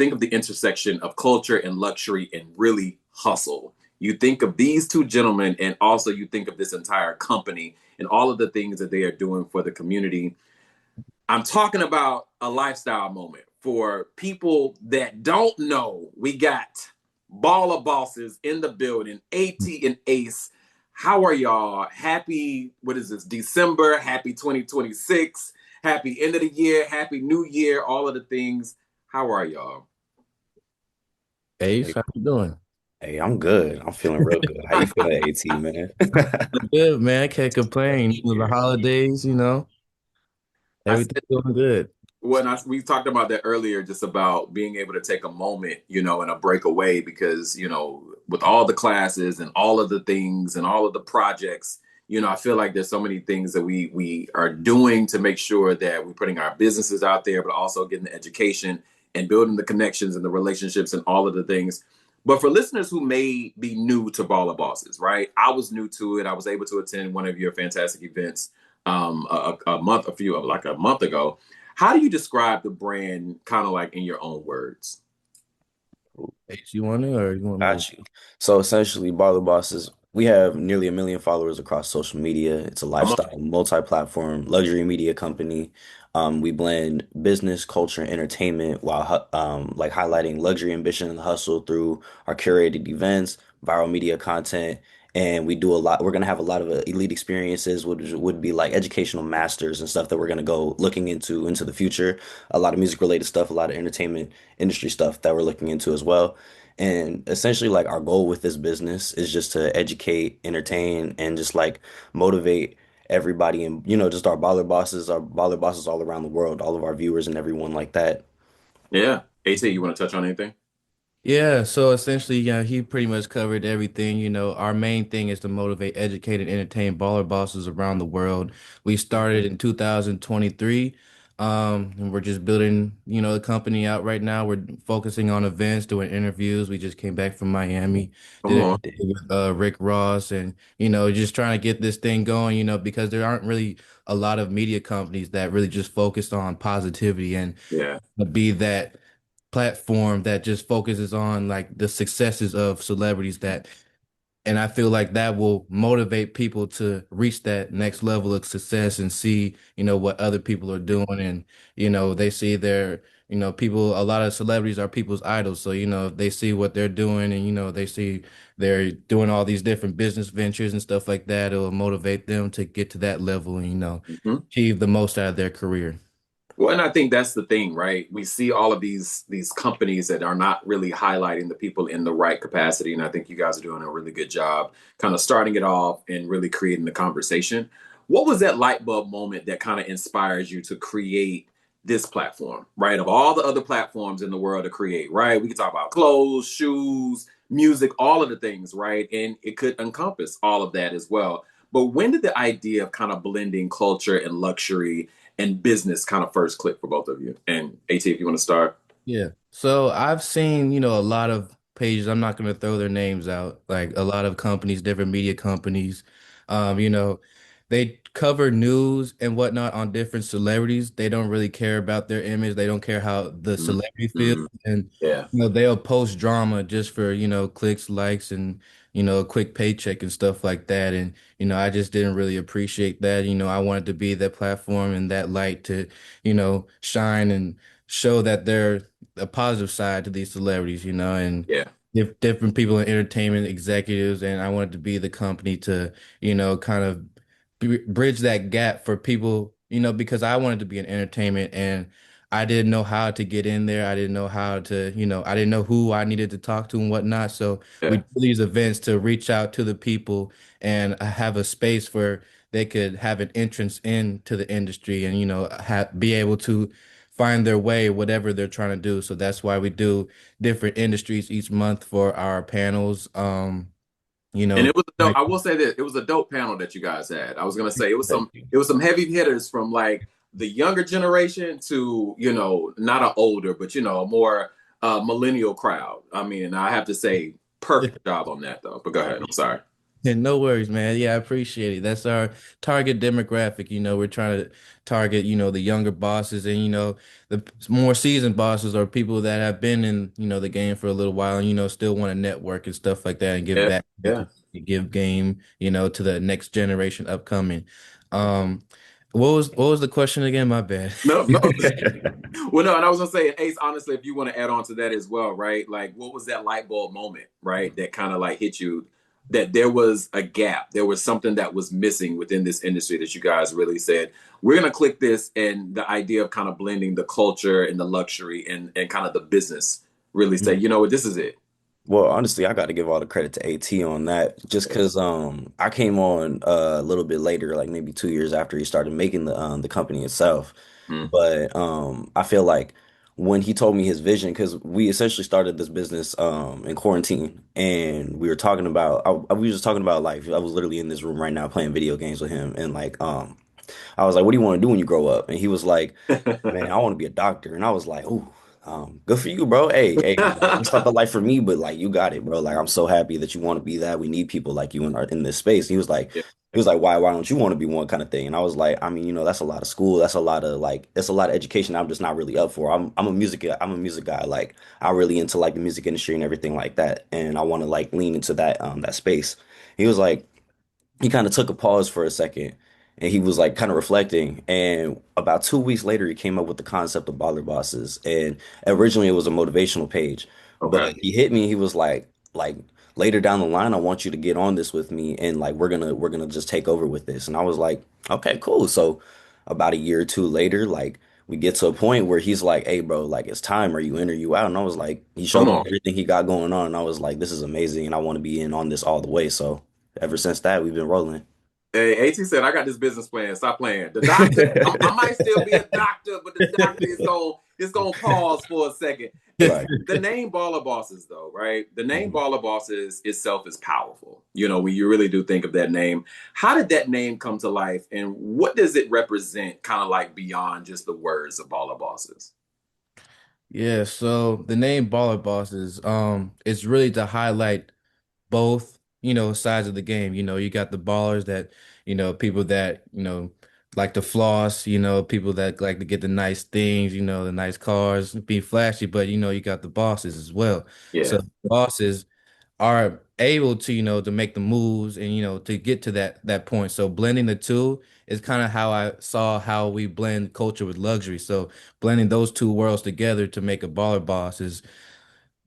think of the intersection of culture and luxury and really hustle. You think of these two gentlemen, and also you think of this entire company and all of the things that they are doing for the community. I'm talking about a lifestyle moment for people that don't know. We got Baller Bosses in the building, AT and Ace. How are y'all? Happy, what is this, December? Happy 2026. Happy end of the year. Happy New Year. All of the things. How are y'all? Ace, Hey, how you doing? hey, I'm good. I'm feeling real good. How you feeling, AT, man? Good, man. Can't complain. The holidays, I everything's going good. we talked about that earlier, just about being able to take a moment, and a break away because, with all the classes and all of the things and all of the projects, I feel like there's so many things that we are doing to make sure that we're putting our businesses out there, but also getting the education and building the connections and the relationships and all of the things. But for listeners who may be new to Baller Bosses, right? I was new to it. I was able to attend one of your fantastic events a month ago. How do you describe the brand kind of like in your own words? Ace, you want it or you want me to? Got you. So essentially, Baller Bosses, we have nearly 1 million followers across social media. It's a Come on. lifestyle, multi-platform luxury media company. We blend business, culture, and entertainment while like highlighting luxury ambition and hustle through our curated events, viral media content, and we do a lot. We're gonna have a lot of elite experiences, which would be like educational masters and stuff that we're gonna go looking into the future. A lot of music related stuff, a lot of entertainment industry stuff that we're looking into as well. And essentially, like our goal with this business is just to educate, entertain, and just like motivate everybody and just our baller bosses all around the world, all of our viewers and everyone like that. Yeah. AT, you want to touch on anything? Yeah, so essentially, he pretty much covered everything. Our main thing is to motivate, educate, and entertain baller bosses around the world. We started in 2023. And we're just building, the company out right now. We're focusing on events, doing interviews. We just came back from Miami, Come did on. an interview with Rick Ross, and just trying to get this thing going. Because there aren't really a lot of media companies that really just focus on positivity and Yeah. be that platform that just focuses on like the successes of celebrities that and I feel like that will motivate people to reach that next level of success and see, what other people are doing and they see their people, a lot of celebrities are people's idols. So, if they see what they're doing and they see they're doing all these different business ventures and stuff like that, it'll motivate them to get to that level and Mhm. achieve the most out of their career. Well, and I think that's the thing, right? We see all of these companies that are not really highlighting the people in the right capacity, and I think you guys are doing a really good job, kind of starting it off and really creating the conversation. What was that light bulb moment that kind of inspires you to create this platform, right? Of all the other platforms in the world to create, right? We can talk about clothes, shoes, music, all of the things, right? And it could encompass all of that as well. But when did the idea of kind of blending culture and luxury and business kind of first click for both of you? And AT, if you want to start. Yeah. So I've seen, a lot of pages. I'm not going to throw their names out. Like a lot of companies, different media companies, um, you know, they cover news and whatnot on different celebrities. They don't really care about their image. They don't care how the celebrity feels. Mm-hmm. And, Yeah. they'll post drama just for, clicks, likes, and, a quick paycheck and stuff like that. And, I just didn't really appreciate that. I wanted to be that platform and that light to, shine and show that they're a positive side to these celebrities, and Yeah. if different people in entertainment executives, and I wanted to be the company to, kind of bridge that gap for people, because I wanted to be in entertainment and I didn't know how to get in there. I didn't know how to, I didn't know who I needed to talk to and whatnot. So we Yeah. do these events to reach out to the people and have a space where they could have an entrance into the industry and, be able to find their way, whatever they're trying to do. So that's why we do different industries each month for our panels. You And know, it was a dope, like I will say that it was a dope panel that you guys had. I was gonna say Thank you. it was some heavy hitters from like the younger generation to, not an older, but a more millennial crowd. I mean, and I have to say perfect job on that though. But go ahead. I'm sorry. And no worries, man. Yeah, I appreciate it. That's our target demographic. We're trying to target, the younger bosses and, the more seasoned bosses or people that have been in, the game for a little while and, still want to network and stuff like that and give Yeah, back to the yeah. community, give game, to the next generation upcoming. Um, what was the question again? My bad. No, no. Well, no, and I was gonna say, Ace, honestly, if you want to add on to that as well, right? Like, what was that light bulb moment, right? That kind of like hit you that there was a gap, there was something that was missing within this industry that you guys really said, we're gonna click this, and the idea of kind of blending the culture and the luxury and kind of the business really say, you know what, this is it. Well, honestly, I got to give all the credit to AT on that, just because I came on a little bit later, like maybe 2 years after he started making the company itself. Mm. But I feel like when he told me his vision, because we essentially started this business in quarantine, and we were talking about we were just talking about life. I was literally in this room right now playing video games with him, and like I was like, "What do you want to do when you grow up?" And he was like, "Man, I want to be a doctor." And I was like, "Ooh, good for you, bro. Hey, like, it's not the life for me, but like you got it, bro. Like I'm so happy that you want to be that. We need people like you in this space." Yeah. He was like, why don't you want to be one kind of thing? And I was like, I mean, that's a lot of school. That's a lot of like, it's a lot of education I'm just not really up for. I'm a music guy. Like I'm really into like the music industry and everything like that. And I want to like lean into that space. He was like, he kind of took a pause for a second and he was like kind of reflecting. And about 2 weeks later, he came up with the concept of Baller Bosses. And originally it was a motivational page, but Okay. he hit me. He was like later down the line, I want you to get on this with me, and like we're gonna just take over with this. And I was like, okay, cool. So about a year or two later, like we get to a point where he's like, hey, bro, like it's time. Are you in or you out? And I was like, he Come showed me on. everything he got going on. And I was like, this is amazing, and I want to be in on this all the way. So ever since that, we've been rolling. Hey, AT said, I got this business plan. Stop playing. The doctor, I might still be a doctor, but the doctor is going it's gonna pause for a second. Ace, Right. the name Baller Bosses, though, right? The name Mhm. Baller Bosses itself is powerful. When you really do think of that name, how did that name come to life, and what does it represent, kind of like beyond just the words of Baller Bosses? Yeah, so the name Baller Bosses, it's really to highlight both, sides of the game. You got the ballers that, people that, like to floss, people that like to get the nice things, the nice cars, be flashy, but you got the bosses as well. So Yeah. bosses are able to, to make the moves and, to get to that point. So blending the two is kind of how I saw how we blend culture with luxury. So blending those two worlds together to make a baller boss is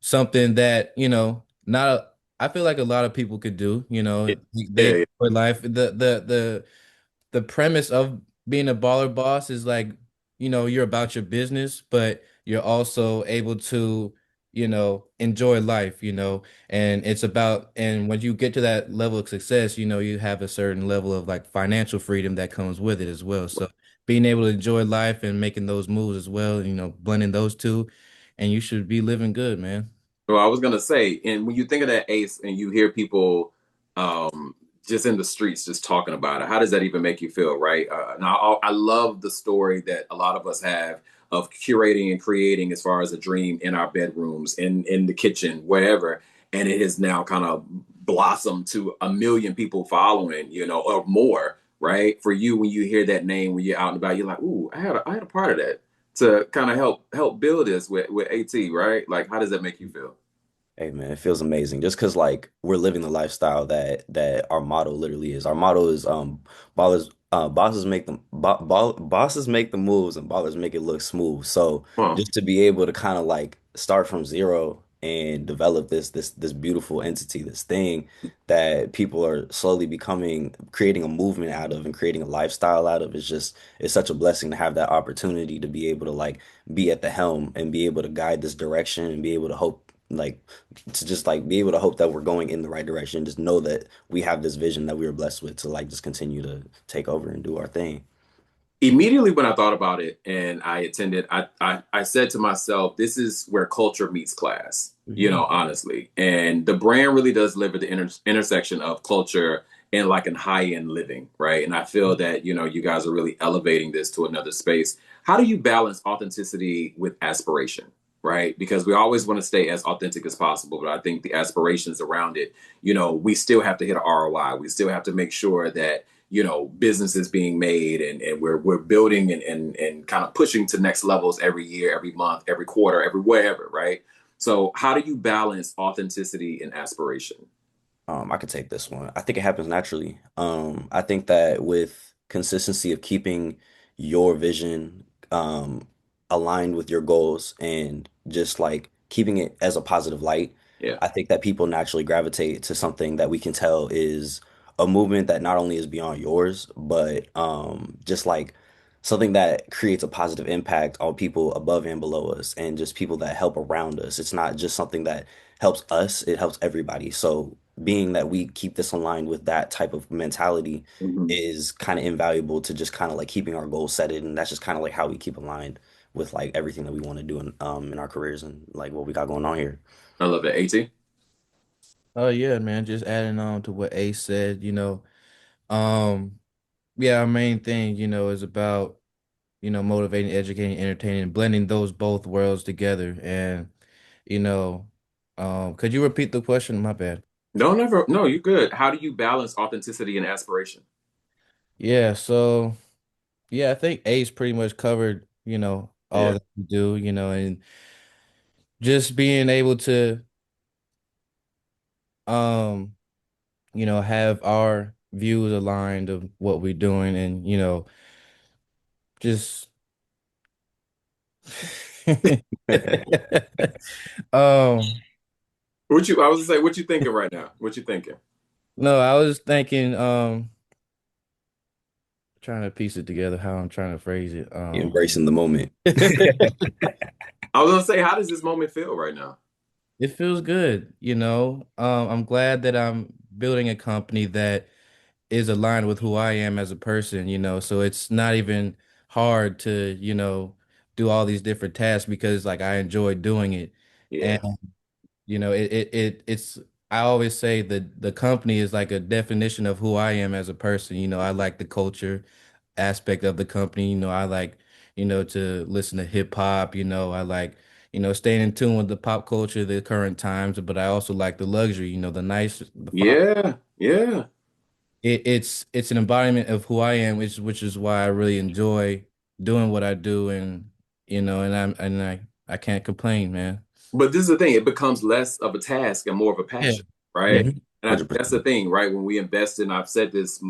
something that, not a, I feel like a lot of people could do, Yeah. they Yeah. enjoy life. The premise of being a baller boss is like, you're about your business, but you're also able to, enjoy life, and it's about, and when you get to that level of success, you have a certain level of like financial freedom that comes with it as well. So being able to enjoy life and making those moves as well, blending those two, and you should be living good, man. Well, I was gonna say, and when you think of that, Ace, and you hear people just in the streets just talking about it, how does that even make you feel, right? Now, I love the story that a lot of us have of curating and creating, as far as a dream, in our bedrooms, in the kitchen, wherever, and it has now kind of blossomed to a million people following, or more, right? For you, when you hear that name, when you're out and about, you're like, "Ooh, I had a part of that." To kind of help build this with AT, right? Like, how does that make you feel? Hey man, it feels amazing. Just because like we're living the lifestyle that our motto literally is. Our motto is ballers bosses make them bosses make the moves and ballers make it look smooth. So Huh. just to be able to kind of like start from zero and develop this beautiful entity, this thing that people are slowly becoming, creating a movement out of and creating a lifestyle out of, is just, it's such a blessing to have that opportunity to be able to like be at the helm and be able to guide this direction and be able to hope like to just like be able to hope that we're going in the right direction. Just know that we have this vision that we were blessed with to like just continue to take over and do our thing. Immediately when I thought about it and I attended, I said to myself, this is where culture meets class, Mhm. honestly. And the brand really does live at the intersection of culture and like in high end living, right? And I feel that, you guys are really elevating this to another space. How do you balance authenticity with aspiration? right? Because we always want to stay as authentic as possible, but I think the aspirations around it, we still have to hit a ROI. We still have to make sure that business is being made, and we're building and kind of pushing to next levels every year, every month, every quarter, every wherever, right? So how do you balance authenticity and aspiration? I could take this one. I think it happens naturally. I think that with consistency of keeping your vision aligned with your goals and just like keeping it as a positive light, Yeah. I think that people naturally gravitate to something that we can tell is a movement that not only is beyond yours, but just like something that creates a positive impact on people above and below us and just people that help around us. It's not just something that helps us, it helps everybody. So being that we keep this aligned with that type of mentality Mhm. is kind of invaluable to just kind of like keeping our goals set and that's just kind of like how we keep aligned with like everything that we want to do in our careers and like what we got going on here. I love that. AT. Oh yeah, man. Just adding on to what Ace said, um, yeah, our main thing, is about, motivating, educating, entertaining, and blending those both worlds together. And, you know, could you repeat the question? My bad. No, never. No, you're good. How do you balance authenticity and aspiration? Yeah, so yeah, I think Ace pretty much covered, all Yeah. that we do, and just being able to um, have our views aligned of what we're doing and, just um I was gonna say, what you thinking right now? What you thinking? no, I was thinking trying to piece it together how I'm trying to phrase it. Embracing the moment. I was gonna say, how does this moment feel right now? It feels good, I'm glad that I'm building a company that is aligned with who I am as a person, so it's not even hard to, do all these different tasks because like I enjoy doing it. And Yeah. it's I always say that the company is like a definition of who I am as a person. I like the culture aspect of the company. I like, to listen to hip hop, I like, staying in tune with the pop culture, the current times, but I also like the luxury, the nice, the fine. Yeah. Yeah. It's an embodiment of who I am, which is why I really enjoy doing what I do, and I can't complain, man. But this is the thing, it becomes less of a task and more of a Yeah. passion, right? Mhm. And I think that's the 100%. thing, right? When we invest in, I've said this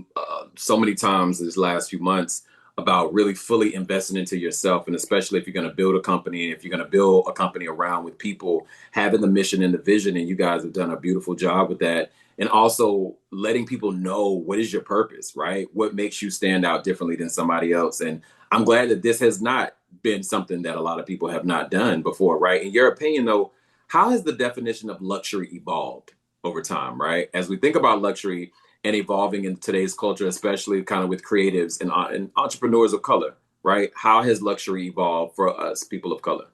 so many times these last few months about really fully investing into yourself. And especially if you're going to build a company, and if you're going to build a company around with people having the mission and the vision, and you guys have done a beautiful job with that. And also letting people know what is your purpose, right? What makes you stand out differently than somebody else. And I'm glad that this has not been something that a lot of people have not done before, right? In your opinion, though, how has the definition of luxury evolved over time, right? As we think about luxury and evolving in today's culture, especially kind of with creatives and entrepreneurs of color, right? How has luxury evolved for us, people of color?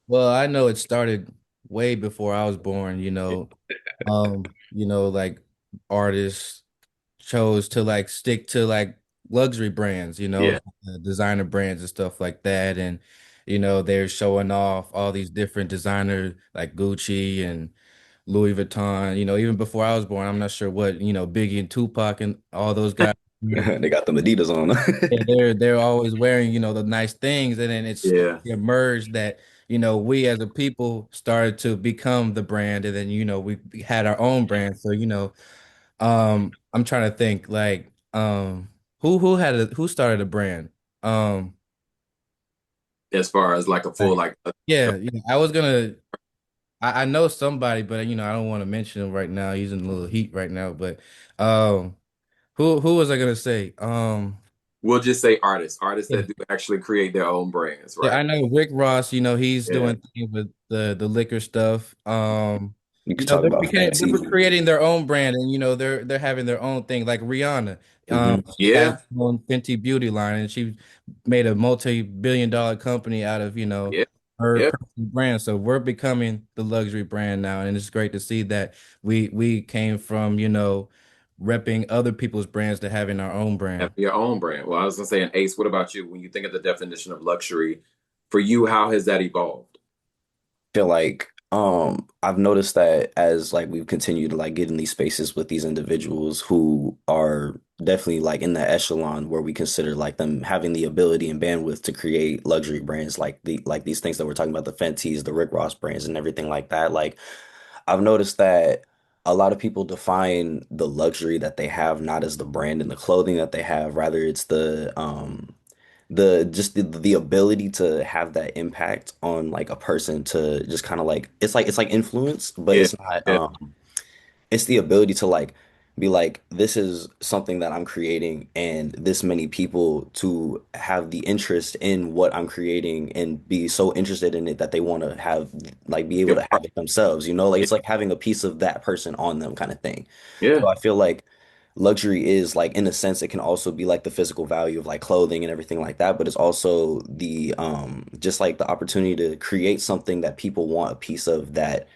Well, I know it started way before I was born, like artists chose to like stick to like luxury brands, Yeah. designer brands and stuff like that. And, they're showing off all these different designers like Gucci and Louis Vuitton, even before I was born. I'm not sure what, Biggie and Tupac and all those guys. They got the Adidas on. Yeah, they're always wearing, the nice things, and then it's Yeah. emerged that, we as a people started to become the brand, and then, we had our own brand. So, I'm trying to think like who started a brand? Um, As far as like a full, Right. like, Yeah, I was gonna I know somebody, but I don't want to mention him right now. He's in a little heat right now, but um who was I gonna say? we'll just say artists that do actually create their own brands, Yeah, right? I know Rick Ross, he's Yeah. doing things with the liquor stuff. You could talk about They're Fenty. creating their own brand, and they're having their own thing like Rihanna. Hmm. She has Yeah. her own Fenty beauty line, and she made a multi-billion-dollar company out of, Yeah. her Yeah. personal brand. So we're becoming the luxury brand now, and it's great to see that we came from, repping other people's brands to having our own Have brand. your own brand. Well, I was gonna say, an Ace, what about you? When you think of the definition of luxury, for you, how has that evolved? Feel like I've noticed that as like we've continued to like get in these spaces with these individuals who are definitely like in the echelon where we consider like them having the ability and bandwidth to create luxury brands like these things that we're talking about, the Fenties, the Rick Ross brands and everything like that. Like I've noticed that a lot of people define the luxury that they have not as the brand and the clothing that they have, rather it's the just the ability to have that impact on like a person to just kind of like it's like influence, but Yeah, it's not yeah, it's the ability to like be like this is something that I'm creating and this many people to have the interest in what I'm creating and be so interested in it that they want to have like be able yeah, to have it themselves, like it's like having a piece of that person on them kind of thing. yeah, So I feel like luxury is like in a sense it can also be like the physical value of like clothing and everything like that, but it's also the just like the opportunity to create something that people want a piece of that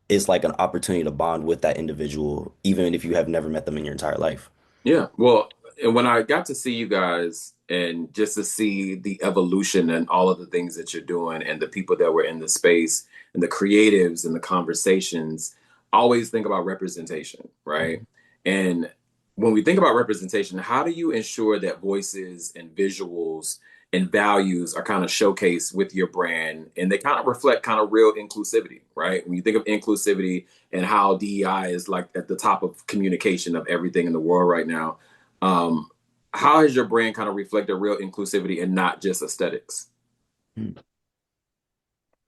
is like an opportunity to bond with that individual even if you have never met them in your entire life. yeah. Well, and when I got to see you guys and just to see the evolution and all of the things that you're doing and the people that were in the space and the creatives and the conversations, I always think about representation, right? And when we think about representation, how do you ensure that voices and visuals and values are kind of showcased with your brand and they kind of reflect kind of real inclusivity, right? When you think of inclusivity and how DEI is like at the top of communication of everything in the world right now, um, how has your brand kind of reflected real inclusivity and not just aesthetics?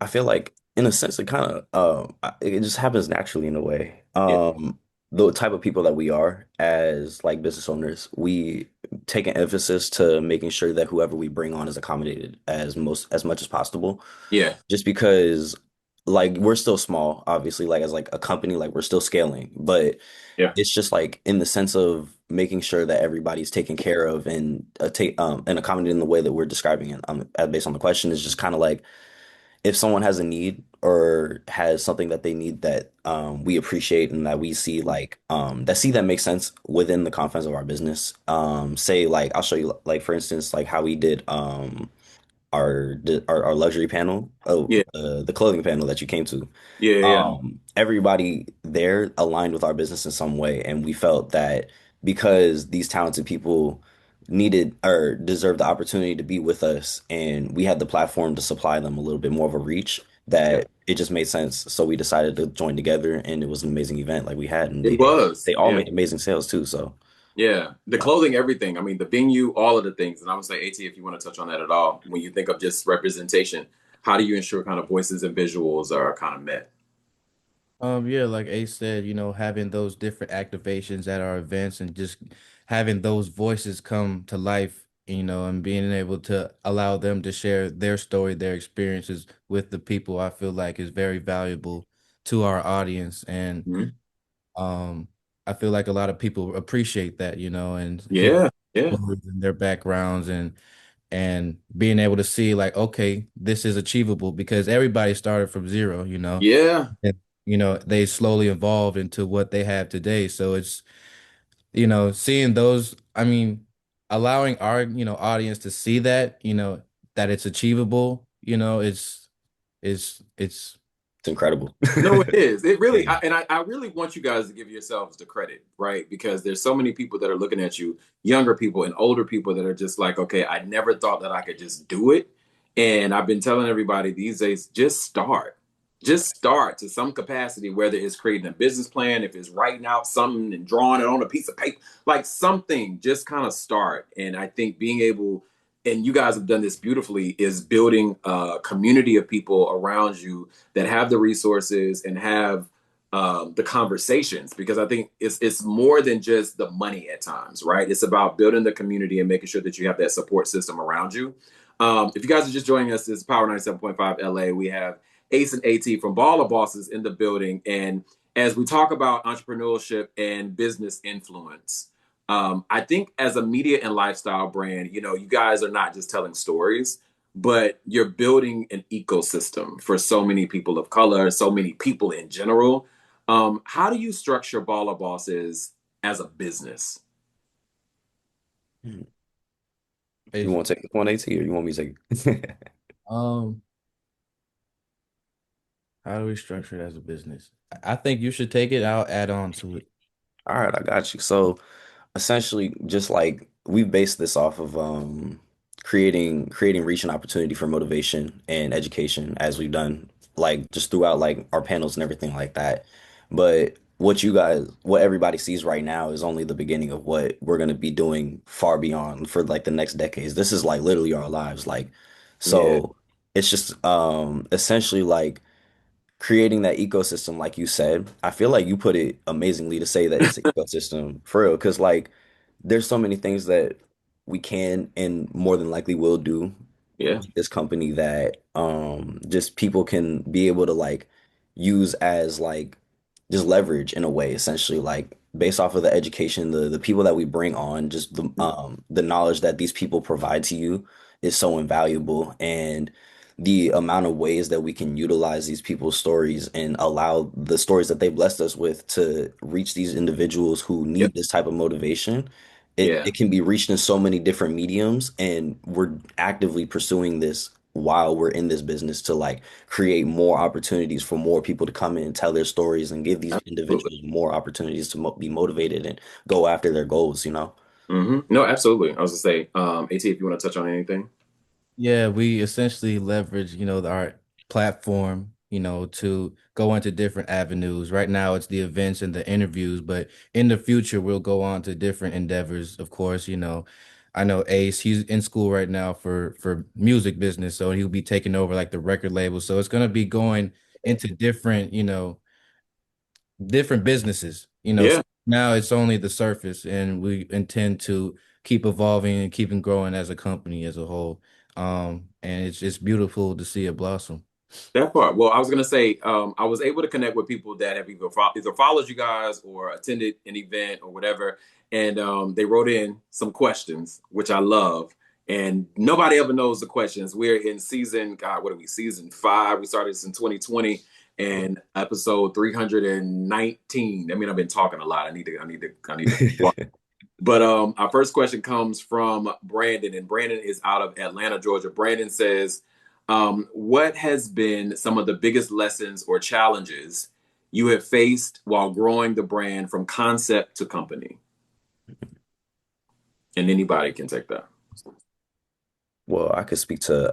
I feel like in a sense it kind of it just happens naturally in a way. Yeah, The type of people that we are as like business owners, we take an emphasis to making sure that whoever we bring on is accommodated as much as possible. yeah, Just because like we're still small, obviously, like as like a company, like we're still scaling, but yeah, it's just like in the sense of making sure that everybody's taken care of and take and accommodated in the way that we're describing it based on the question is just kind of like if someone has a need or has something that they need that we appreciate and that we see like that makes sense within the confines of our business. Say like I'll show you like for instance like how we did our luxury panel, yeah, the clothing panel that you came to. yeah, yeah, Everybody there aligned with our business in some way, and we felt that because these talented people needed or deserved the opportunity to be with us, and we had the platform to supply them a little bit more of a reach, yeah. that it just made sense. So we decided to join together, and it was an amazing event like we had, and It was, they all yeah. made amazing sales too. So Yeah, the clothing, everything. I mean, the venue, all of the things. And I would say, AT, if you want to touch on that at all, when you think of just representation, how do you ensure kind of voices and visuals are kind of met? Yeah, like Ace said, having those different activations at our events and just having those voices come to life, and being able to allow them to share their story, their experiences with the people, I feel like is very valuable to our audience. And Mhm. um, I feel like a lot of people appreciate that, and hear Yeah, yeah, stories and their backgrounds and being able to see like, okay, this is achievable because everybody started from zero, yeah, and they slowly evolved into what they have today. So it's seeing those, I mean, allowing our audience to see that that it's achievable, it's it's incredible. no, it is. It really, Yeah. I really want you guys to give yourselves the credit, right? Because there's so many people that are looking at you, younger people and older people that are just like, okay, I never thought that I could just do it. And I've been telling everybody these days, just start to some capacity, whether it's creating a business plan, if it's writing out something and drawing it on a piece of paper, like something, just kind of start. And I think being able, and you guys have done this beautifully, is building a community of people around you that have the resources and have the conversations, because I think it's more than just the money at times, right? It's about building the community and making sure that you have that support system around you. If you guys are just joining us, this is Power 97.5 LA. We have Ace and AT from Baller Bosses in the building. And as we talk about entrepreneurship and business influence, I think as a media and lifestyle brand, you guys are not just telling stories, but you're building an ecosystem for so many people of color, so many people in general. How do you structure Baller Bosses as a business? You Ace. want to take the point, AT, or you want me to take it? Um, How do we structure it as a business? I think you should take it. I'll add on to it. All right, I got you. So essentially, just like we based this off of creating reach and opportunity for motivation and education as we've done like just throughout like our panels and everything like that. But what everybody sees right now is only the beginning of what we're going to be doing far beyond for like the next decades. This is like literally our lives. Like, Yeah, so it's just essentially like creating that ecosystem, like you said. I feel like you put it amazingly to say that it's an ecosystem for real, because like there's so many things that we can and more than likely will do yeah, with this company that just people can be able to like use as like just leverage in a way, essentially like based off of the education, the people that we bring on, just the knowledge that these people provide to you is so invaluable, and the amount of ways that we can utilize these people's stories and allow the stories that they blessed us with to reach these individuals who yeah, need this type of motivation. it yeah. it can be reached in so many different mediums, and we're actively pursuing this while we're in this business to like create more opportunities for more people to come in and tell their stories and give these Absolutely. individuals more opportunities to be motivated and go after their goals, you know? No, absolutely. I was gonna say, AT, if you want to touch on anything. Yeah, we essentially leverage, our platform, to go into different avenues. Right now, it's the events and the interviews, but in the future, we'll go on to different endeavors. Of course, I know Ace, he's in school right now for music business, so he'll be taking over like the record label. So it's gonna be going into different, different businesses. Yeah, Now it's only the surface, and we intend to keep evolving and keeping growing as a company as a whole. And it's beautiful to see it blossom. that part. Well, I was gonna say, I was able to connect with people that have either followed you guys or attended an event or whatever, and they wrote in some questions, which I love. And nobody ever knows the questions. We're in season, God, what are we? Season 5. We started this in 2020, and episode 319. I mean, I've been talking a lot. I need to. But our first question comes from Brandon, and Brandon is out of Atlanta, Georgia. Brandon says, "What has been some of the biggest lessons or challenges you have faced while growing the brand from concept to company?" And anybody can take that. Well, I could speak to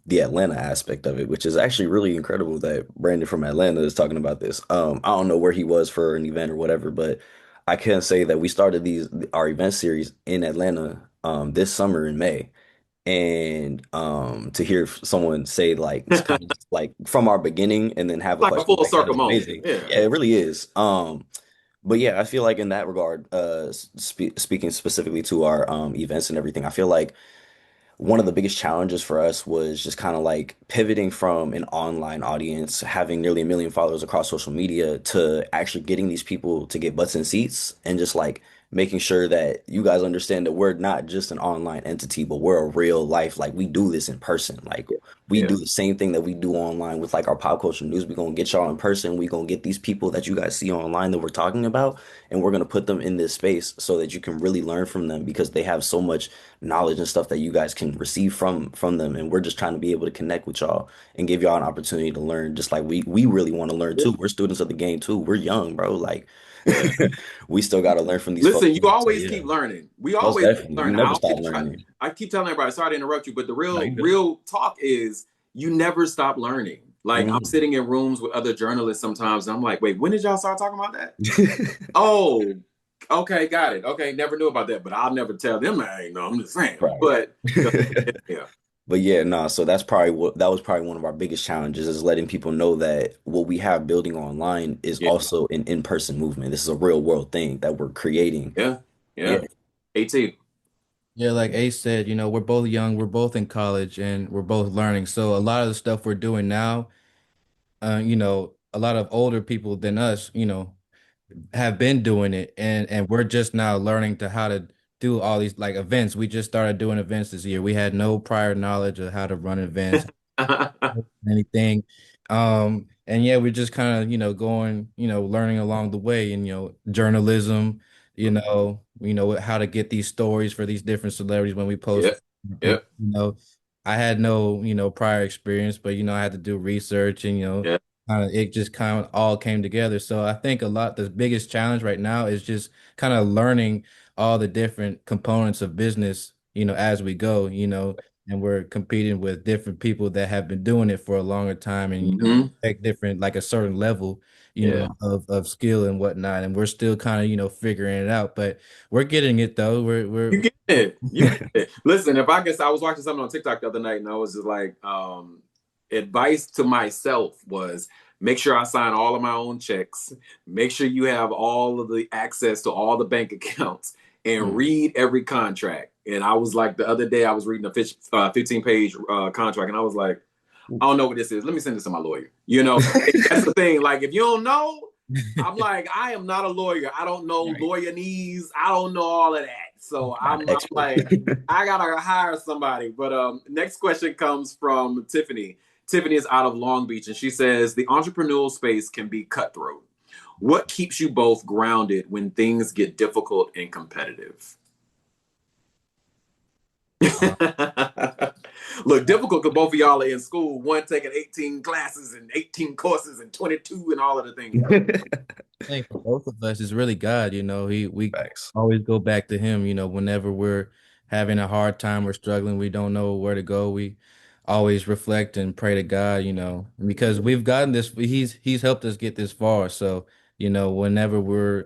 the Atlanta aspect of it, which is actually really incredible that Brandon from Atlanta is talking about this. I don't know where he was for an event or whatever, but I can say that we started our event series in Atlanta this summer in May. And to hear someone say like it's kind of like from our beginning and then have a Like a question full like that circle is moment. amazing. Yeah. Yeah, it really is. But yeah, I feel like in that regard, speaking specifically to our events and everything, I feel like one of the biggest challenges for us was just kind of like pivoting from an online audience, having nearly 1 million followers across social media, to actually getting these people to get butts in seats and just like making sure that you guys understand that we're not just an online entity, but we're a real life. Like we do this in person. Like we Yeah. do the same thing that we do online with like our pop culture news. We're gonna get y'all in person. We're gonna get these people that you guys see online that we're talking about, and we're gonna put them in this space so that you can really learn from them because they have so much knowledge and stuff that you guys can receive from them, and we're just trying to be able to connect with y'all and give y'all an opportunity to learn just like we really want to learn Yeah. too. We're students of the game too. We're young, bro. Like Yeah. we still got to learn from these folks. Listen, you So always yeah, keep learning. We most always keep definitely. We learning. never stop learning. I keep telling everybody, sorry to interrupt you, but the No, real, you good. real talk is you never stop learning. Like I'm Mhm. sitting in rooms with other journalists sometimes, and I'm like, wait, when did y'all start talking about that? Oh, okay, got it. Okay, never knew about that, but I'll never tell them I ain't know. I'm just saying. Right. But yeah, But yeah, no, so that was probably one of our biggest challenges is letting people know that what we have building online is yeah, also an in-person movement. This is a real world thing that we're creating. yeah, Yeah. yeah. 18. Yeah, like Ace said, we're both young, we're both in college, and we're both learning. So a lot of the stuff we're doing now, a lot of older people than us, have been doing it, and we're just now learning to how to do all these like events. We just started doing events this year. We had no prior knowledge of how to run events, anything. And yeah, we're just kind of, going, learning along the way, and journalism, how to get these stories for these different celebrities when we post Yeah, yeah, I had no, prior experience, but I had to do research and yeah. it just kind of all came together. So I think the biggest challenge right now is just kind of learning all the different components of business, as we go, and we're competing with different people that have been doing it for a longer time and, Hmm. expect different, like a certain level, Yeah. of skill and whatnot. And we're still kind of, figuring it out, but we're getting it though. You get it. You get it. Listen, if I guess I was watching something on TikTok the other night and I was just like, advice to myself was make sure I sign all of my own checks, make sure you have all of the access to all the bank accounts, and Mm. read every contract. And I was like, the other day I was reading a 15-page contract and I was like, I don't know what this is. Let me send this to my lawyer. That's the thing. Like, if you don't know, I'm like, I am not a lawyer. I don't know Right. lawyerese. I don't know all of that. So Not an I'm expert. like, I gotta hire somebody. But next question comes from Tiffany. Tiffany is out of Long Beach, and she says the entrepreneurial space can be cutthroat. What keeps you both grounded when things get difficult and competitive? Uh, Look, difficult because both of y'all are in school, one taking 18 classes and 18 courses and 22 and all of the things. think for both of us is really God, we Facts. always go back to him, whenever we're having a hard time, we're struggling, we don't know where to go. We always reflect and pray to God, because we've gotten this, he's helped us get this far. So, whenever we're,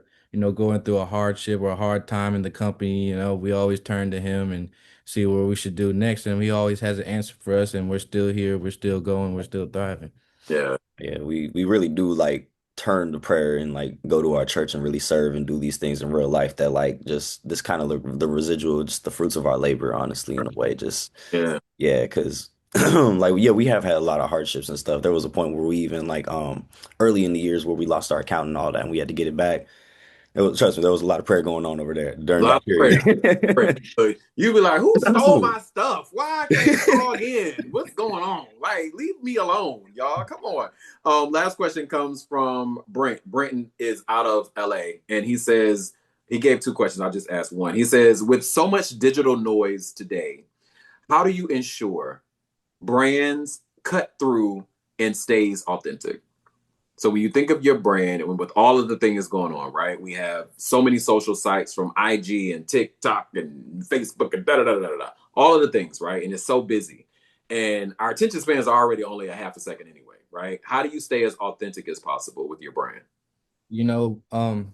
going through a hardship or a hard time in the company, we always turn to him and see what we should do next. And he always has an answer for us, and we're still here, we're still going, we're still thriving. Yeah. Yeah, we really do like turn to prayer and like go to our church and really serve and do these things in real life that like just this kind of the residual, just the fruits of our labor, honestly, in a way. Just Yeah. yeah, because like yeah, we have had a lot of hardships and stuff. There was a point where we even like early in the years where we lost our account and all that and we had to get it back. Trust me, there was a lot of prayer going on over there A during lot that of prayer. Prayer. period. You be like, who stole Absolutely. my stuff? Why I can't log in? What's going on? Like, leave me alone, y'all. Come on. Last question comes from Brent. Brenton is out of LA, and he says he gave two questions. I'll just ask one. He says, with so much digital noise today, how do you ensure brands cut through and stays authentic? So when you think of your brand and with all of the things going on, right? We have so many social sites from IG and TikTok and Facebook and da da da da da, all of the things, right? And it's so busy, and our attention spans are already only a half a second anyway, right? How do you stay as authentic as possible with your brand? You know, um,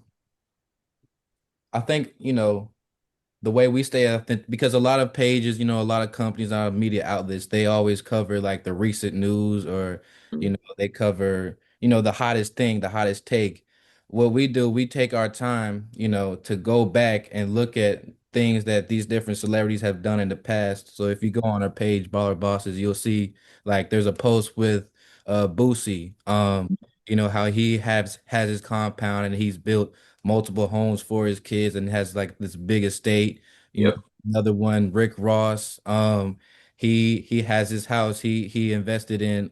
I think, the way we stay authentic, because a lot of pages, a lot of companies, a lot of media outlets, they always cover like the recent news or, Mm-hmm. they cover, the hottest thing, the hottest take. What we do, we take our time, to go back and look at things that these different celebrities have done in the past. So if you go on our page, Baller Bosses, you'll see like there's a post with Boosie, how he has his compound and he's built multiple homes for his kids and has like this big estate. Yep. Another one, Rick Ross. He has his house. He invested in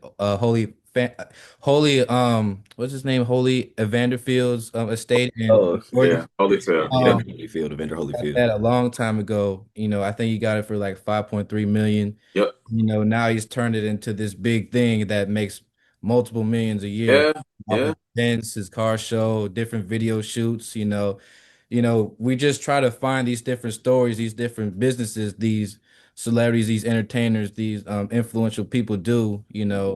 what's his name? Holy Evanderfield's estate in Oh Georgia. Yeah. Holyfield. yeah, Yep. Evander Holyfield, Evander Got Holyfield. that a long time ago. I think he got it for like 5.3 million. Yep. Now he's turned it into this big thing that makes multiple millions a year Yeah. off Yeah. of events, his car show, different video shoots. We just try to find these different stories, these different businesses, these celebrities, these entertainers, these influential people do, Mhm.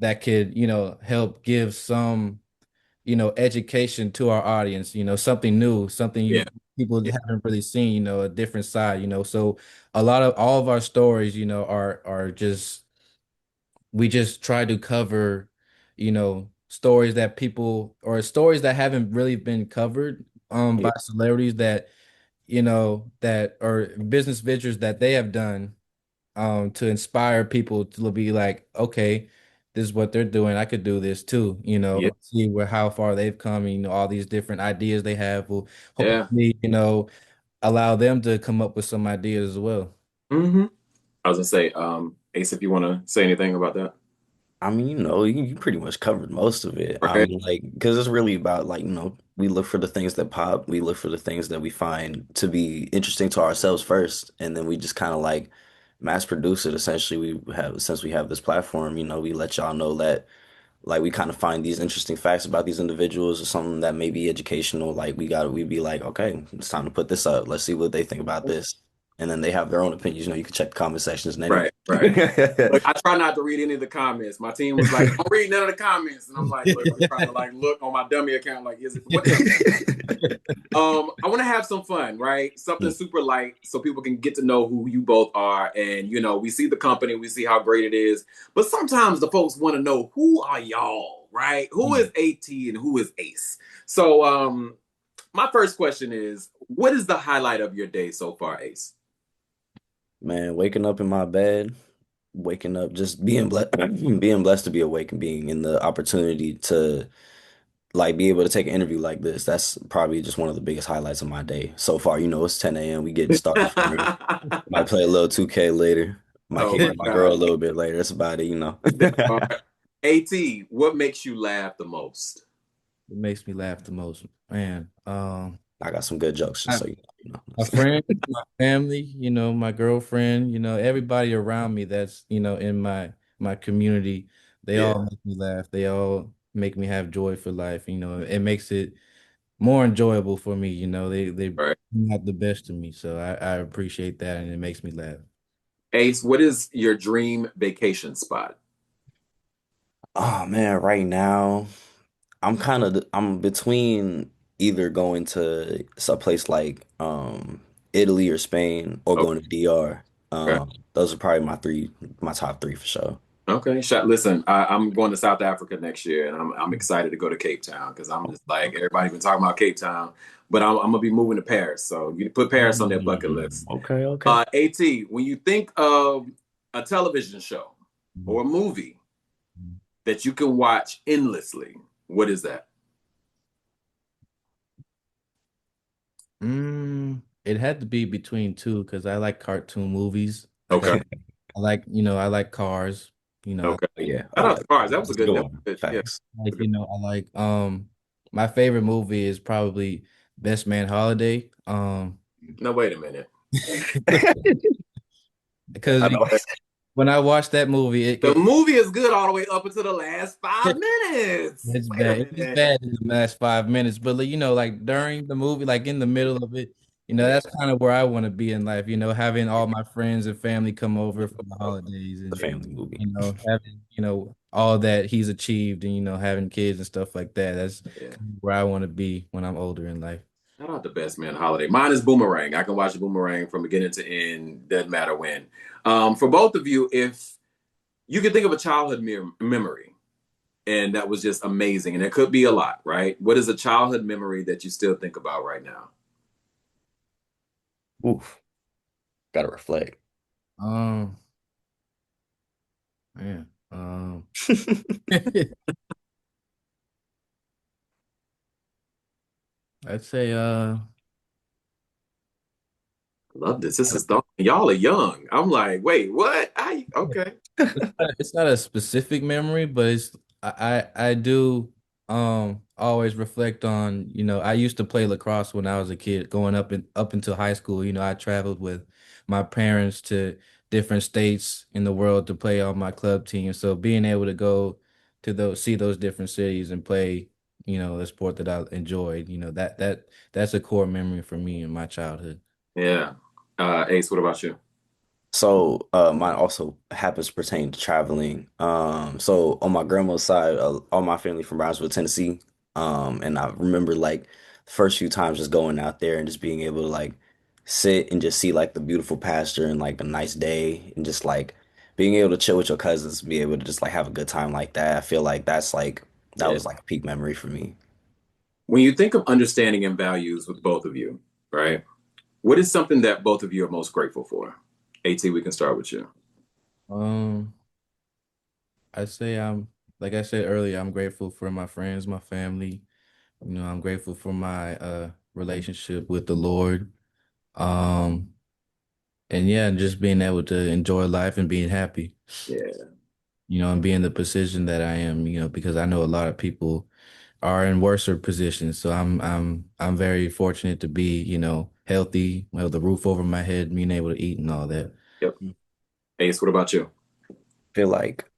that could, help give some, education to our audience, something new, something Yeah. people Yeah. haven't really seen, a different side, so all of our stories, are just we just try to cover, stories that people or stories that haven't really been covered Yeah. by celebrities that, that are business ventures that they have done to inspire people to be like, okay, this is what they're doing. I could do this too, Yeah. see how far they've come, all these different ideas they have will Yeah. hopefully, allow them to come up with some ideas as well. Hmm. I was gonna say, Ace, if you want to say anything about that, I mean, you pretty much covered most of it. I right? mean, like, because it's really about like, we look for the things that pop, we look for the things that we find to be interesting to ourselves first, and then we just kind of like mass produce it. Essentially, since we have this platform, we let y'all know that. like we kind of find these interesting facts about these individuals or something that may be educational. Like we'd be like, okay, it's time to put this up. Let's see what they think about this. And then they have their own opinions. You know, you can check the comment sections and Right, anything. right. Look, I try not to read any of the comments. My team was like, "Don't read none of the comments," and I'm like, "Look, I'm trying to like look on my dummy account, like, is it what is it?" I want to have some fun, right? Something super light, so people can get to know who you both are, and we see the company, we see how great it is, but sometimes the folks want to know who are y'all, right? Who is AT and who is Ace? So, my first question is, what is the highlight of your day so far, Ace? Man, waking up in my bed, waking up, just being blessed, being blessed to be awake and being in the opportunity to like be able to take an interview like this. That's probably just one of the biggest highlights of my day so far. You know, it's 10 a.m. We getting started from here. Might play a little 2K later. Might Oh kick it my with my girl a God. little bit later. That's about it, you know. That part. AT, what makes you laugh the most? It makes me laugh the most, man. I got some good jokes, just I, so you know. my friends, my family, my girlfriend, everybody around me that's, in my community, they Yeah, all make me laugh. They all make me have joy for life. It makes it more enjoyable for me. They right. bring out the best of me. So I appreciate that and it makes me laugh. Ace, what is your dream vacation spot? Oh man, right now I'm between either going to a place like Italy or Spain or Okay. going to DR. Okay. Those are probably my top three for sure. Okay. Listen, I'm going to South Africa next year, and I'm excited to go to Cape Town because I'm just like everybody been talking about Cape Town, but I'm gonna be moving to Paris, so you put Paris on their bucket list. Okay, okay. At, when you think of a television show or a movie that you can watch endlessly, what is that? It had to be between two because I like cartoon movies. Like Okay. I like cars. I Okay. Yeah. Shout Oh, out to Cars. That was a that's a good good. That one. was good. Yeah. Facts. like, I like my favorite movie is probably Best Man Holiday. No, wait a minute. Because I know. when I watched that movie, The movie is good all the way up until the last 5 minutes. it's Wait a bad. It was minute. bad in the last 5 minutes, but like during the movie, like in the middle of it, Yeah. that's kind of where I want to be in life. Having all my friends and family come over for the holidays, The and family movie. having all that he's achieved, and having kids and stuff like that. That's Yeah. kind of where I want to be when I'm older in life. Shout out to Best Man Holiday. Mine is Boomerang. I can watch Boomerang from beginning to end. Doesn't matter when. For both of you, if you could think of a childhood memory, and that was just amazing, and it could be a lot, right? What is a childhood memory that you still think about right now? Oof. Gotta reflect. Um, man, I'd say Love this. This is y'all are young. I'm like, wait, what? Okay. it's not a specific memory, but I do always reflect on, I used to play lacrosse when I was a kid, going up until high school. I traveled with my parents to different states in the world to play on my club team. So being able to go to see those different cities and play, the sport that I enjoyed, that's a core memory for me in my childhood. Yeah. Ace, what about you? So, mine also happens to pertain to traveling. So on my grandma's side, all my family from Brownsville, Tennessee. And I remember like the first few times just going out there and just being able to like sit and just see like the beautiful pasture and like a nice day and just like being able to chill with your cousins, be able to just like have a good time like that. I feel like that Yeah. was like a peak memory for me. When you think of understanding and values with both of you, right? What is something that both of you are most grateful for? AT, we can start with you. Um, I say like I said earlier, I'm grateful for my friends, my family. I'm grateful for my relationship with the Lord. Um, and yeah, just being able to enjoy life and being happy, Yeah. and be in the position that I am, because I know a lot of people are in worser positions. So I'm very fortunate to be, healthy, the roof over my head, being able to eat and all that. Yep. Ace, what about you? Feel like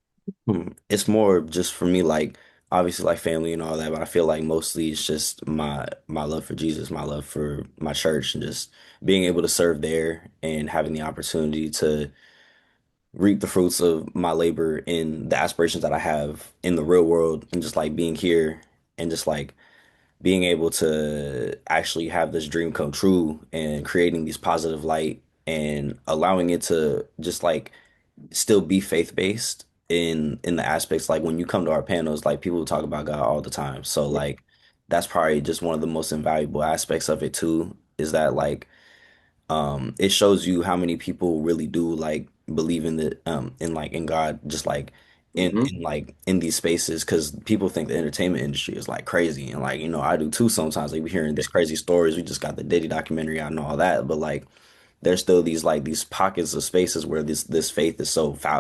It's more just for me, like obviously like family and all that, but I feel like mostly it's just my love for Jesus, my love for my church, and just being able to serve there and having the opportunity to reap the fruits of my labor in the aspirations that I have in the real world, and just like being here and just like being able to actually have this dream come true and creating these positive light and allowing it to just like still be faith based in the aspects like when you come to our panels, like people talk about God all the time. So like that's probably just one of the most invaluable aspects of it too, is that like it shows you how many people really do like believe in the in like in God, just like Hmm. in like in these spaces, because people think the entertainment industry is like crazy, and like I do too sometimes. Like we hearing these crazy stories. We just got the Diddy documentary out and all that, but like there's still these like these pockets of spaces where this faith is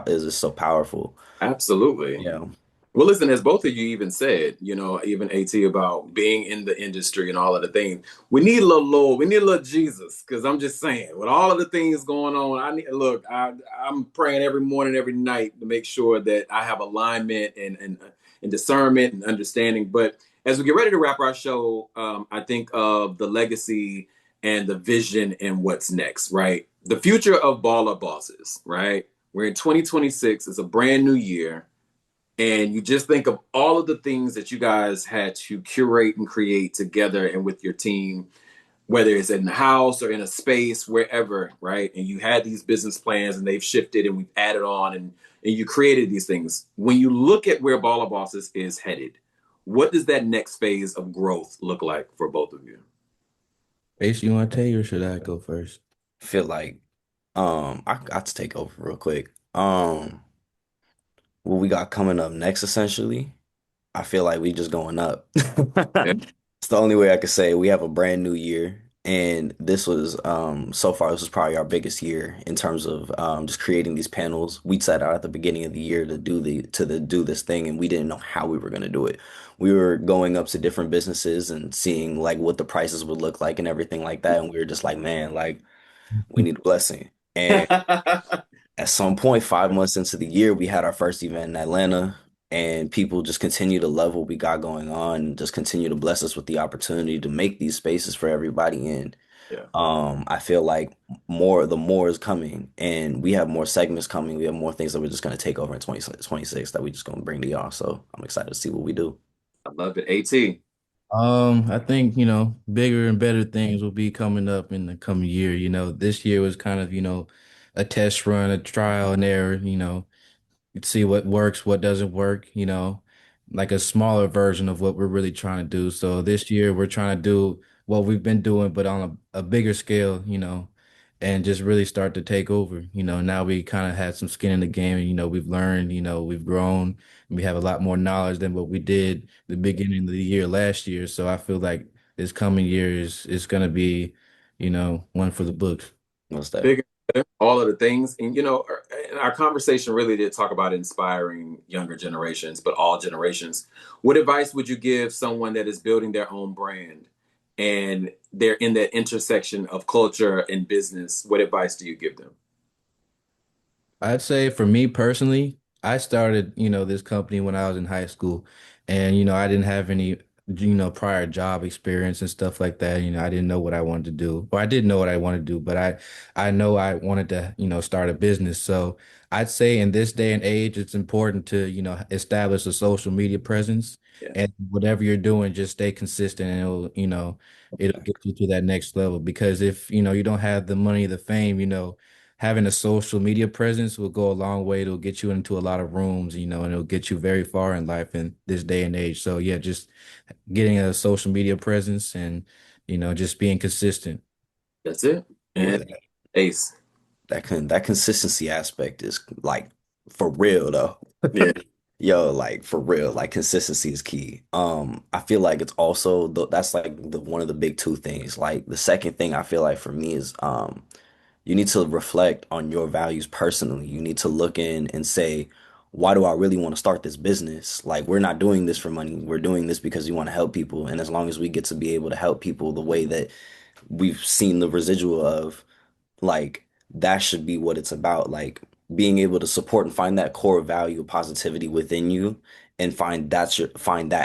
is so powerful. Absolutely. Yeah. Well, listen, as both of you even said, even AT about being in the industry and all of the things, we need a little Lord, we need a little Jesus, because I'm just saying, with all of the things going on, I'm praying every morning, every night to make sure that I have alignment and discernment and understanding. But as we get ready to wrap our show, I think of the legacy and the vision and what's next, right? The future of Baller Bosses, right? We're in 2026. It's a brand new year, and you just think of all of the things that you guys had to curate and create together and with your team, whether it's in the house or in a space, wherever, right? And you had these business plans and they've shifted and we've added on, and you created these things. When you look at where Baller Bosses is headed, what does that next phase of growth look like for both of you? Ace, you want to tell you or should I go first? Feel like I got to take over real quick. What we got coming up next essentially, I feel like we just going up. Yeah. It's the only way I could say. We have a brand new year, and this was so far this was probably our biggest year in terms of just creating these panels. We set out at the beginning of the year to do this thing, and we didn't know how we were going to do it. We were going up to different businesses and seeing like what the prices would look like and everything like that, and we were just like, man, like we need a blessing. And at some point, 5 months into the year, we had our first event in Atlanta, and people just continue to love what we got going on, and just continue to bless us with the opportunity to make these spaces for everybody. And Yeah. I feel like the more is coming, and we have more segments coming. We have more things that we're just going to take over in 2026 that we just going to bring to y'all. So I'm excited to see what we do. I love it. AT. I think, bigger and better things will be coming up in the coming year. This year was kind of, a test run, a trial and error, see what works, what doesn't work, like a smaller version of what we're really trying to do. So this year we're trying to do what we've been doing, but on a bigger scale, and just really start to take over. Now we kind of had some skin in the game and, we've learned, we've grown, and we have a lot more knowledge than what we did the beginning of the year last year. So I feel like this coming year is going to be, one for the books. What's that? Bigger, all of the things. And, our conversation really did talk about inspiring younger generations, but all generations. What advice would you give someone that is building their own brand and they're in that intersection of culture and business? What advice do you give them? I'd say for me personally, I started, this company when I was in high school and, I didn't have any, prior job experience and stuff like that. I didn't know what I wanted to do. Well, I did know what I wanted to do, but I know I wanted to, start a business. So I'd say in this day and age, it's important to, establish a social media presence Yeah, and whatever you're doing, just stay consistent and it'll get you to that next level. Because if, you don't have the money, the fame, having a social media presence will go a long way. It'll get you into a lot of rooms, and it'll get you very far in life in this day and age. So yeah, just getting a social media presence and, just being consistent. that's it. Yeah, And Ace. that consistency aspect is like for real though. Yeah. Yo, like for real, like consistency is key. I feel like it's also that's like the one of the big two things. Like the second thing I feel like for me is you need to reflect on your values personally. You need to look in and say, why do I really want to start this business? Like we're not doing this for money. We're doing this because we want to help people. And as long as we get to be able to help people the way that we've seen the residual of, like that should be what it's about. Like being able to support and find that core value of positivity within you and find that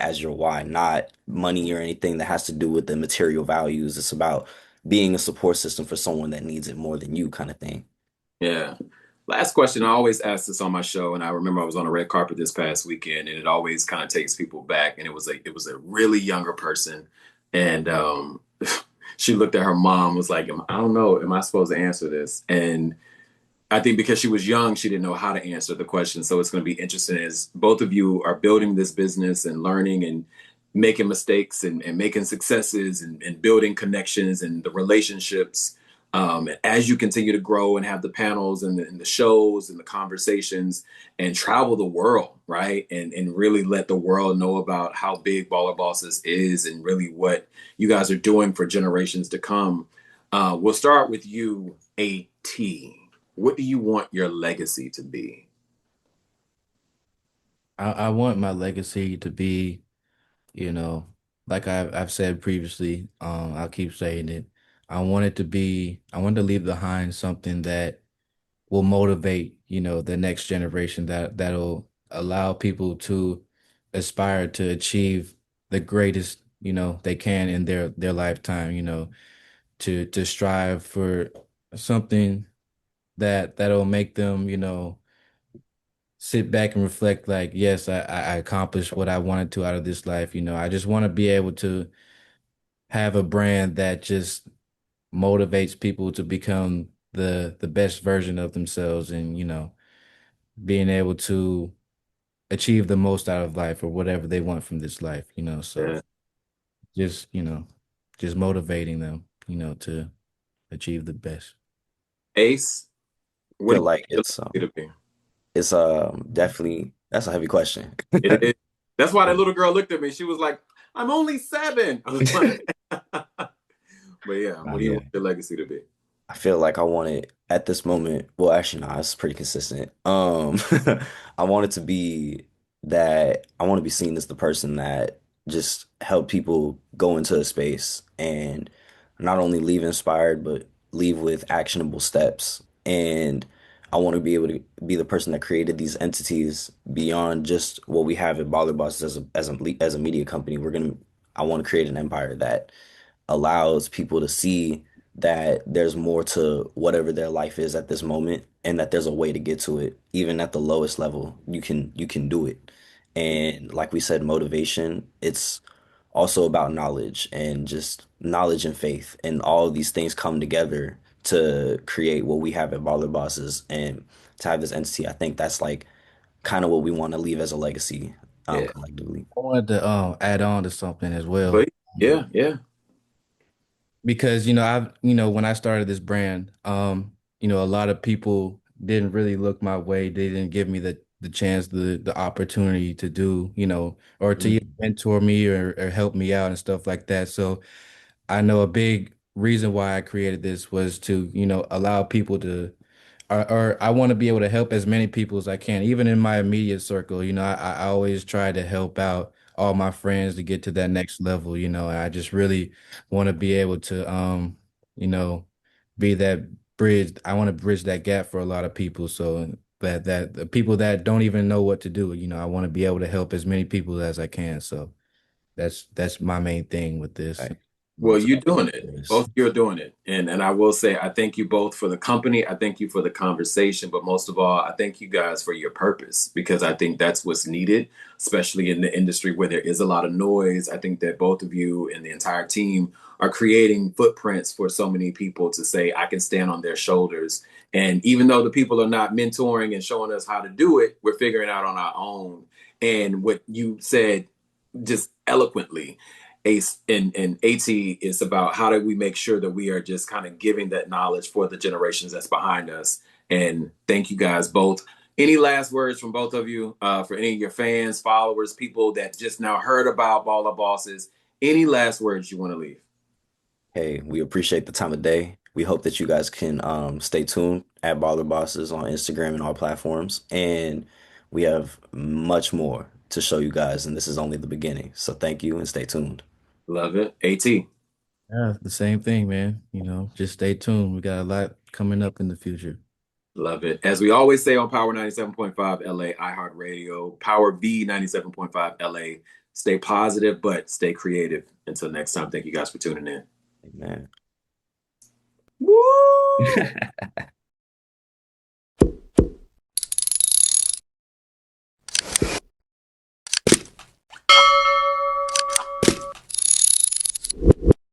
as your why, not money or anything that has to do with the material values. It's about being a support system for someone that needs it more than you kind of thing. Yeah. Last question. I always ask this on my show, and I remember I was on a red carpet this past weekend, and it always kind of takes people back. And it was a really younger person, and she looked at her mom, was like, I don't know, am I supposed to answer this? And I think because she was young, she didn't know how to answer the question. So it's going to be interesting as both of you are building this business and learning and making mistakes and making successes and building connections and the relationships. And as you continue to grow and have the panels and the shows and the conversations and travel the world, right? And really let the world know about how big Baller Bosses is and really what you guys are doing for generations to come. We'll start with you, AT. What do you want your legacy to be? I want my legacy to be, you know, like I've said previously, I'll keep saying it. I want to leave behind something that will motivate, the next generation that'll allow people to aspire to achieve the greatest, they can in their lifetime, to strive for something that'll make them, sit back and reflect like, yes, I accomplished what I wanted to out of this life. I just want to be able to have a brand that just motivates people to become the best version of themselves and, being able to achieve the most out of life or whatever they want from this life, so Yeah. just, just motivating them, to achieve the best. Ace, what do Feel like you want your legacy to be? it's definitely that's a heavy question. It is. That's why that little girl looked at me. She was like, I'm only 7. I was like, but yeah, Oh what do you yeah. want your legacy to be? I feel like I want it at this moment. Well, actually, no, it's pretty consistent. I want it to be that I want to be seen as the person that just help people go into a space and not only leave inspired, but leave with actionable steps. And I want to be able to be the person that created these entities beyond just what we have at Baller Bosses as a media company. I want to create an empire that allows people to see that there's more to whatever their life is at this moment and that there's a way to get to it even at the lowest level you can do it. And like we said, motivation, it's also about knowledge and just knowledge and faith, and all of these things come together to create what we have at Baller Bosses. And to have this entity, I think that's like kind of what we want to leave as a legacy, Yeah. collectively. I wanted to add on to something as well. But yeah, yeah, Because when I started this brand, a lot of people didn't really look my way. They didn't give me the chance, the opportunity to do, or to either Mhm. mentor me or help me out and stuff like that. So I know a big reason why I created this was to, allow people to, or I want to be able to help as many people as I can, even in my immediate circle. I always try to help out all my friends to get to that next level, and I just really want to be able to, you know, be that bridge. I want to bridge that gap for a lot of people. So that the people that don't even know what to do, I want to be able to help as many people as I can. So that's my main thing with this. Right. well, So you're that's doing it. yes. Both of you are doing it. And I will say I thank you both for the company. I thank you for the conversation, but most of all, I thank you guys for your purpose because I think that's what's needed, especially in the industry where there is a lot of noise. I think that both of you and the entire team are creating footprints for so many people to say I can stand on their shoulders. And even though the people are not mentoring and showing us how to do it, we're figuring out on our own. And what you said just eloquently, Ace and AT, is about how do we make sure that we are just kind of giving that knowledge for the generations that's behind us. And thank you guys both. Any last words from both of you for any of your fans, followers, people that just now heard about Baller Bosses? Any last words you want to leave? Hey, we appreciate the time of day. We hope that you guys can stay tuned at Baller Bosses on Instagram and all platforms. And we have much more to show you guys, and this is only the beginning. So thank you and stay tuned. Love it. AT. Yeah, the same thing, man. Just stay tuned. We got a lot coming up in the future. Love it. As we always say on Power 97.5 LA, iHeartRadio, Power V 97.5 LA. Stay positive, but stay creative. Until next time, thank you guys for tuning in. Amen. Woo!